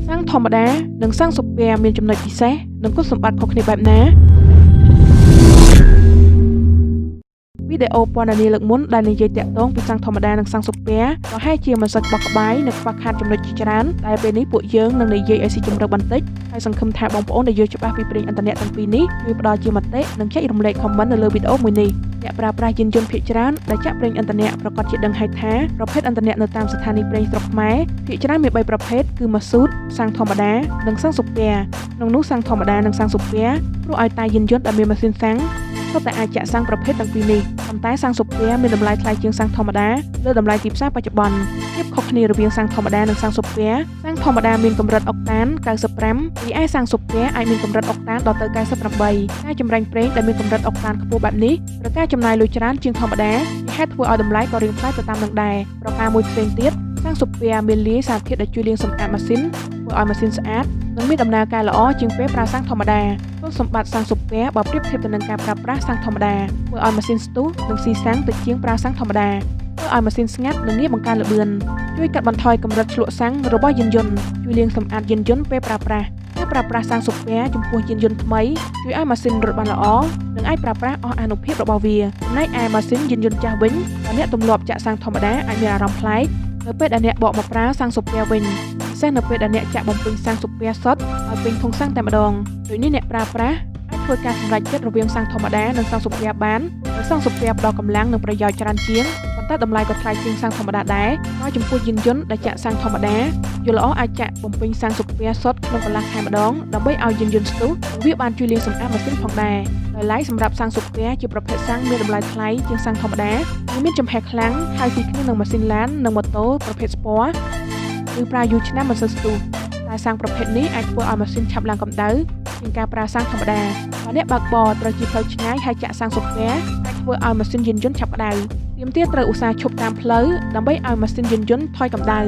សាំងធម្មតានិងសាំងស៊ុបពែមានចំណុចពិសេសនិងគុណសម្បត្តិខុសគ្នាបែបណាវីដេអូពណ៌នាលើកមុនដែលនិយាយតាក់ទងពីសាំងធម្មតានិងសាំងស៊ុបពែក៏ហាក់ជាមិនសូវបោះក្បាយនិងខ្វះខាតចំណុចជាច្រើនតែពេលនេះពួកយើងនឹងនិយាយឲ្យស៊ីជម្រៅបន្តិចហើយសង្ឃឹមថាបងប្អូនដែលយល់ច្បាស់ពីប្រេងឥន្ធនៈទាំងពីរនេះជួយផ្ដល់ជាមតិនិងចែករំលែកខមមិននៅលើវីដេអូមួយនេះអ្នកប្រើប្រាស់យានយន្តភាគច្រើនដែលចាក់ប្រេងឥន្ធនៈប្រកាសជាដឹងហើយថាប្រភេទឥន្ធនៈនៅតាមស្ថានីយ៍ប្រេងស្រុកខ្មែរភាគច្រើនមាន3ប្រភេទគឺម៉ាស៊ូតសាំងធម្មតានិងសាំងស៊ុបពែក្នុងនោះសាំងធម្មតានិងសាំងស៊ុបពែព្រោះឲ្យតែយានយន្តដែលមានម៉ាស៊ីនសាំងសុទ្ធតែអាចចាក់សាំងប្រភេទទាំងពីរនេះប៉ុន្តែសាំងស៊ុបពែមានតម្លៃថ្លៃជាងសាំងធម្មតាលើតម្លៃទីផ្សារបច្ចុប្បន្នភាពខុសគ្នារវាងសាំងធម្មតានិងសាំងស៊ុបពែសាំងធម្មតាមានកម្រិតអុកតាន95រីឯសាំងស៊ុបពែអាចមានកម្រិតអុកតានដល់ទៅ98ការចម្រាញ់ប្រេងដែលមានកម្រិតអុកតានខ្ពស់បែបនេះត្រូវការចំណាយលុយច្រើនជាងធម្មតាជាហេតុធ្វើឲ្យតម្លៃក៏រៀងថ្លៃទៅតាមនឹងដែរប្រការមួយផ្សេងទៀតសាំងស៊ុបពែមានលាយសារធាតុដែលជួយលាងសម្អាតម៉ាស៊ីនធ្វើឲ្យម៉ាស៊ីនស្អាតនិងមានដំណើរការល្អជាងពេលប្រើសាំងធម្មតាគុណសម្បត្តិសាំងស៊ុបពែបើប្រៀបធៀបទៅនឹងការប្រើប្រាស់សាំងធម្មតាធ្វើឲ្យម៉ាស៊ីនស្ទុះនិងស៊ីសាំងទៅជាងប្រើសាំងធម្មតាធ្វើឲ្យម៉ាស៊ីនស្ងាត់និងងាយបង្កើនល្បឿនជួយកាត់បន្ថយកម្រិតឆ្លក់សាំងរបស់យានយន្តជួយលាងសម្អាតយានយន្តពេលប្រើប្រាស់ការប្រើប្រាស់សាំងស៊ុបពែចំពោះយានយន្តថ្មីជួយឲ្យម៉ាស៊ីនរត់បានល្អនិងអាចប្រើប្រាស់អស់អានុភាពរបស់វាចំណែកឯម៉ាស៊ីនយានយន្តចាស់វិញបើអ្នកទម្លាប់ចាក់សាំងធម្មតាអាចមានអារម្មណ៍ប្លែកនៅពេលដែលអ្នកបកមកប្រើសាំងស៊ុបពែវិញពិសេសនៅពេលដែលអ្នកចាក់បំពេញសាំងស៊ុបពែសុទ្ធឲ្យពេញធុងសាំងតែម្ដងដូចនេះអ្នកប្រើប្រាស់អាចធ្វើការសម្រេចចិត្តរវាងសាំងធម្មតានិងសាំងស៊ុបពែបានដោយសាំងស៊ុបពែផ្ដល់កម្លាំងនិងប្រយោជន៍ច្រើនជាងប៉ុន្តែតម្លៃក៏ថ្លៃជាងសាំងធម្មតាដែរហើយចំពោះយានយន្តដែលចាក់សាំងធម្មតាយល់ល្អអាចចាក់បំពេញសាំងស៊ុបពែសុទ្ធក្នុងកន្លះខែម្ដងដើម្បីឲ្យយានយន្តស្ទុះវាបានជួយលាងសម្អាតម៉ាស៊ីនផងដែរដោយឡែកសម្រាប់សាំងស៊ុបពែជាប្រភេទសាំងមានតម្លៃថ្លៃជាងសាំងធម្មតានិងមានចំហែខ្លាំងហើយស៊ីគ្នានឹងម៉ាស៊ីនឡាននិងម៉ូតូប្រភេទស្ពណ៌ឬប្រើយូរឆ្នាំមិនសូវស្ទុះតែសាំងប្រភេទនេះអាចធ្វើឲ្យម៉ាស៊ីនឆាប់ឡើងកម្ដៅជាងការប្រើសាំងធម្មតាបើអ្នកបើកបរត្រូវជិះផ្លូវឆ្ងាយហើយចាក់សាំងស៊ុបពែអាចធ្វើឲ្យម៉ាស៊ីនយានយន្តឆាប់ក្ដៅទាមទារត្រូវឧស្សាហ៍ឈប់តាមផ្លូវដើម្បីឲ្យម៉ាស៊ីនយានយន្តថយកម្ដៅ